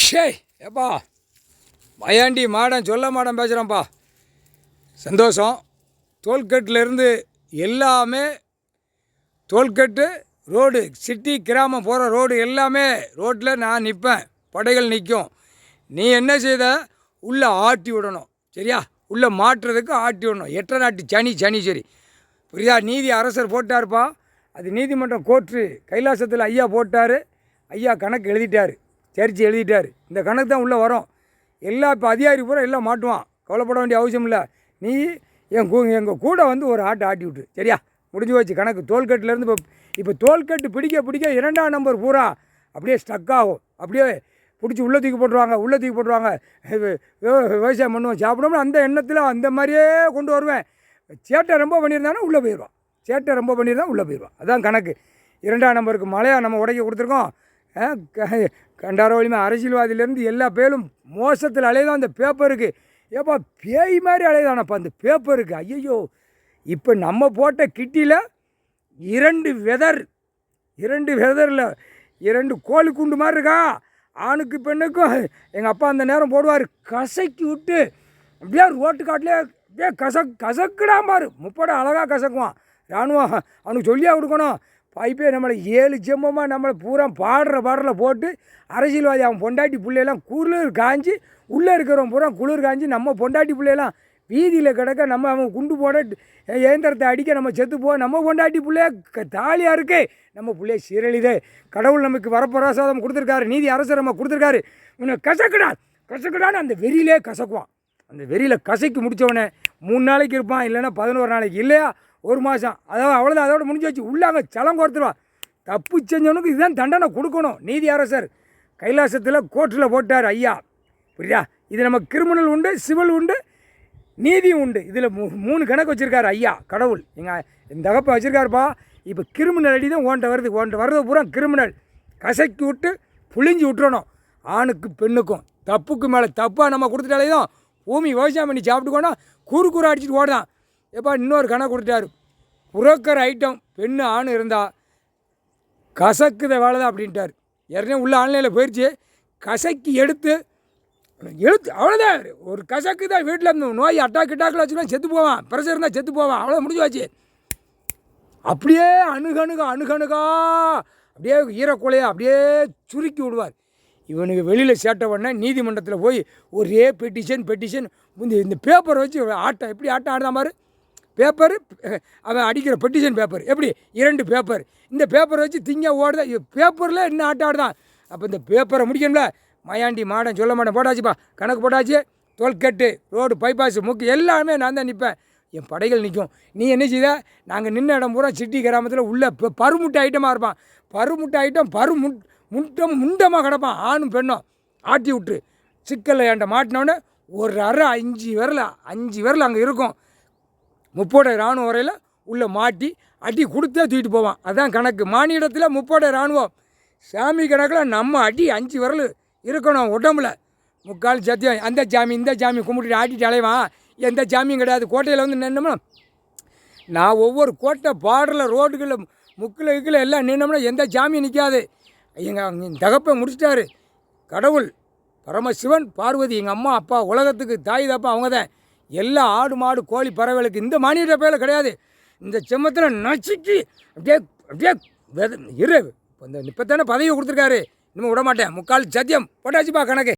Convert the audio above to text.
ஷே ஏப்பா மயாண்டி மாடன் சொல்ல மாடன் பேசுகிறேன்ப்பா. சந்தோஷம். டோல்கேட்லேருந்து எல்லாமே டோல்கேட்டு ரோடு சிட்டி கிராமம் போகிற ரோடு எல்லாமே ரோட்டில் நான் நிற்பேன், படைகள் நிற்கும். நீ என்ன செய்த, உள்ளே ஆட்டி விடணும். சரியா? உள்ளே மாட்டுறதுக்கு ஆட்டி விடணும். 8 நாட்டு சனி சரி புரியுதா? நீதி அரசர் போட்டார்ப்பா. அது நீதிமன்றம் கோர்ட்டு கைலாசத்தில் ஐயா போட்டார். ஐயா கணக்கு எழுதிட்டார், சரிச்சு எழுதிட்டார். இந்த கணக்கு தான் உள்ளே வரும். இப்போ அதிகாரி பூரா எல்லாம் மாட்டுவான். கவலைப்பட வேண்டிய அவசியம் இல்லை. நீ எங்கள் கூட வந்து ஒரு ஆட்டி விட்டு. சரியா? முடிஞ்சு போச்சு கணக்கு. டோல்கேட்லேருந்து இப்போ டோல்கேட்டு பிடிக்க 2ஆம் நம்பர் பூரா அப்படியே ஸ்டக் ஆகும். அப்படியே பிடிச்சி உள்ளே தூக்கி போட்டுருவாங்க. விவசாயம் பண்ணுவோம், சாப்பிடணும். அந்த எண்ணத்தில் அந்த மாதிரியே கொண்டு வருவேன். சேட்டை ரொம்ப பண்ணியிருந்தானே உள்ளே போயிடுவான். அதான் கணக்கு. 2ஆம் நம்பருக்கு மழையாக நம்ம உடைக்க கொடுத்துருக்கோம். கண்டார வலிமை அரசியல்வாதியிலேருந்து எல்லா பேரும் மோசத்தில் அலையதான் அந்த பேப்பருக்கு. ஏப்பா பேய் மாதிரி அலையதானப்பா அந்த பேப்பருக்கு. ஐயோ, இப்போ நம்ம போட்ட கிட்டியில் 2 வெதரில் 2 கோழி குண்டு மாதிரி இருக்கா. ஆணுக்கு பெண்ணுக்கும் எங்கள் அப்பா அந்த நேரம் போடுவார். கசக்கி விட்டு அப்படியே ரோட்டு காட்டிலே அப்படியே கசக்குடான் பாரு. முப்படை அழகாக கசக்குவான். இராணுவம் அவனுக்கு சொல்லியா கொடுக்கணும். பைப்பே நம்மளை 7 ஜெம்பமாக நம்மளை பூரா பாடலில் போட்டு அரசியல்வாதி அவன் பொண்டாட்டி பிள்ளையெல்லாம் குளிர் காஞ்சி உள்ளே இருக்கிறவன் பூரா குளிர் காஞ்சி நம்ம பொண்டாட்டி பிள்ளையெல்லாம் வீதியில் கிடக்க நம்ம அவன் குண்டு போட இயந்திரத்தை அடிக்க நம்ம செத்து போக நம்ம பொண்டாட்டி பிள்ளைய தாலியாக இருக்கே. நம்ம பிள்ளைய சீரழிதே. கடவுள் நமக்கு வரப்பிரசாதம் கொடுத்துருக்காரு, நீதி அரசர் நம்ம கொடுத்துருக்காரு. இவனை கசக்குடான்னு அந்த வெறியிலே கசக்குவான். அந்த வெறியில் கசக்கி முடித்தவனே 3 நாளைக்கு இருப்பான், இல்லைன்னா 11 நாளைக்கு, இல்லையா 1 மாதம். அவ்வளோதான், அதோட முடிஞ்சு வச்சு உள்ளாங்க சலம் கொடுத்துருவான். தப்பு செஞ்சவனுக்கு இதுதான் தண்டனை கொடுக்கணும். நீதி அரசர் கைலாசத்தில் கோர்ட்டில் போட்டார் ஐயா. புரியுதா? இது நம்ம கிரிமினல் உண்டு, சிவில் உண்டு, நீதியும் உண்டு. இதில் 3 கணக்கு வச்சுருக்காரு ஐயா கடவுள். இந்த தகப்பை வச்சுருக்காருப்பா. இப்போ கிரிமினல் அடி தான் ஓன்ட்ட வர்றது பூரா கிரிமினல். கசக்கி விட்டு புளிஞ்சு விட்டுறணும். ஆணுக்கு பெண்ணுக்கும் தப்புக்கு மேலே தப்பாக நம்ம கொடுத்துட்டாலே தான் பூமி விவசாயம் பண்ணி சாப்பிட்டுக்கோனா கூறு அடிச்சுட்டு ஓடுதான். எப்பா இன்னொரு கணக்கு கொடுத்தாரு. புரோக்கர் ஐட்டம் பெண்ணு ஆண் இருந்தால் கசக்குத வேலை தான் அப்படின்ட்டார். ஏற்கனவே உள்ள ஆன்லைனில் போயிடுச்சு. கசக்கி எடுத்து அவ்வளோதான். ஒரு கசக்கு தான் வீட்டில் இருந்த நோய் அட்டாக்கில் வச்சுக்கலாம் செத்து போவான். ப்ரெஷர் இருந்தால் செத்து போவான். அவ்வளோ முடிஞ்சு வச்சு. அப்படியே அணுகணுகா அப்படியே ஈரக்குலையை அப்படியே சுருக்கி விடுவார். இவனுக்கு வெளியில் சேட்டவொடனே நீதிமன்றத்தில் போய் ஒரே பெட்டிஷன் இந்த பேப்பரை வச்சு எப்படி ஆட்டம் ஆடுதான் பாரு. பேப்பரு அவன் அடிக்கிற பெட்டிஷன் பேப்பர் எப்படி 2 பேப்பர். இந்த பேப்பரை வச்சு திங்க ஓடுதான். பேப்பரில் என்ன ஆட்டம் ஆடுதான். அப்போ இந்த பேப்பரை முடிக்கணும்ல. மயாண்டி மாடன் சொல்ல மாட்டேன் போட்டாச்சுப்பா. கணக்கு போட்டாச்சு. டோல்கேட்டு ரோடு பைபாஸ் முக்கு எல்லாமே நான் தான் நிற்பேன். என் படைகள் நிற்கும். நீ என்ன செய்த, நாங்கள் நின்ன இடம் பூரா சிட்டி கிராமத்தில் உள்ள பருமுட்டை ஐட்டமாக இருப்பான். பருமுட்டை ஐட்டம் முண்டமாக கிடப்பான். ஆணும் பெண்ணும் ஆட்டி விட்டு சிக்கலில் என்கிட்ட மாட்டினோடனே ஒரு அரை 5 விரல் அங்கே இருக்கும். 30 இராணுவ வரையில் உள்ளே மாட்டி அடி கொடுத்தே தூக்கிட்டு போவான். அதுதான் கணக்கு. மாநிலத்தில் 30 இராணுவம். சாமி கணக்கில் நம்ம அடி 5 விரல் இருக்கணும் உடம்புல. 3/4 சத்தியம். அந்த சாமி இந்த சாமி கும்பிட்டுட்டு ஆட்டிட்டு அலைவான். எந்த சாமியும் கிடையாது. கோட்டையில் வந்து நின்னோம்னா நான் ஒவ்வொரு கோட்டை பாடலில் ரோடுகளில் முக்கில் எல்லாம் நின்னோம்னா எந்த சாமியும் நிற்காது. எங்கள் தகப்பை முடிச்சிட்டாரு கடவுள் பரமசிவன் பார்வதி. எங்கள் அம்மா அப்பா உலகத்துக்கு தாய் தப்பா அவங்க தான். எல்லா ஆடு மாடு கோழி பறவைகளுக்கு இந்த மானிய பேரில் கிடையாது. இந்த செம்மத்தில் நச்சுக்கி அப்படியே இரு. இந்த இப்போத்தானே பதவி கொடுத்துருக்காரு. இன்னும் விட மாட்டேன். 3/4 சத்தியம் போட்டாச்சுப்பா கணக்கு.